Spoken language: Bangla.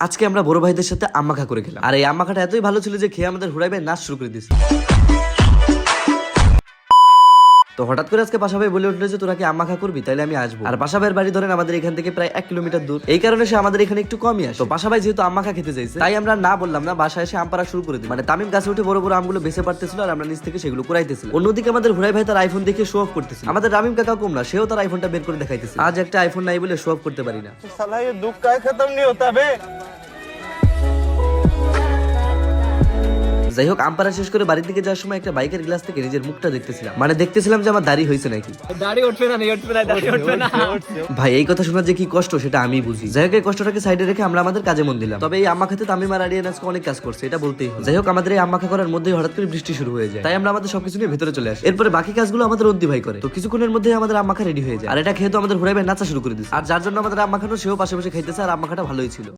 আজকে আমরা বড় ভাইদের সাথে আম্মা খা করে খেলাম, আর এই আম্মা খাটা এতই ভালো ছিল যে খেয়ে আমাদের হুড়াই ভাই নাচ শুরু করে দিয়েছে। তো হঠাৎ করে আজকে পাশা ভাই বলে উঠলো যে তোরা কি আম্মা খা করবি, তাইলে আমি আসবো। আর পাশা ভাইয়ের বাড়ি ধরেন আমাদের এখান থেকে প্রায় 1 কিলোমিটার দূর, এই কারণে সে আমাদের এখানে একটু কমই আসে। তো পাশা ভাই যেহেতু আম্মা খা খেতে চাইছে, তাই আমরা না বললাম না, বাসায় এসে আম পাড়া শুরু করে দিই। মানে তামিম গাছে উঠে বড় বড় আমগুলো বেঁচে পারতেছিল আর আমরা নিচ থেকে সেগুলো কুড়াইতেছিল। অন্যদিকে আমাদের হুড়াই ভাই তার আইফোন দেখে শো অফ করতেছিল। আমাদের রামিম কাকা কম না, সেও তার আইফোনটা বের করে দেখাইতেছে। আজ একটা আইফোন নাই বলে শো অফ করতে পারি না। साला ये दुख का खत्म नहीं होता बे। যাই হোক, আম্পারা শেষ করে বাড়ির দিকে যাওয়ার সময় একটা বাইকের গ্লাস থেকে নিজের মুখটা দেখতেছিলাম, মানে দেখতেছিলাম যে আমার দাড়ি হয়েছে নাকি। দাড়ি উঠবে না, দাড়ি উঠবে না। ভাই এই কথা শোনার যে কি কষ্ট সেটা আমি বুঝি। যাই হোক, এই কষ্টটাকে সাইডে রেখে আমরা আমাদের কাজে মন দিলাম। তবে এই আম্মা খাতে তামিম আর আরিয়ান আজকে অনেক কাজ করছে, এটা বলতেই হবে। যাই হোক, আমাদের এই আম্মা খা করার মধ্যেই হঠাৎ করে বৃষ্টি শুরু হয়ে যায়, তাই আমরা আমাদের সবকিছু নিয়ে ভেতরে চলে আসি। এরপরে বাকি কাজগুলো আমাদের অদ্দি ভাই করে। তো কিছুক্ষণের মধ্যেই আমাদের আম্মা খা রেডি হয়ে যায়, আর এটা খেয়ে তো আমাদের হুড়াই ভাই নাচা শুরু করে দিচ্ছে। আর যার জন্য আমাদের আম্মা খানো সেও পাশে বসে খাইতেছে, আর আম্মা খাটা ভালোই ছিল।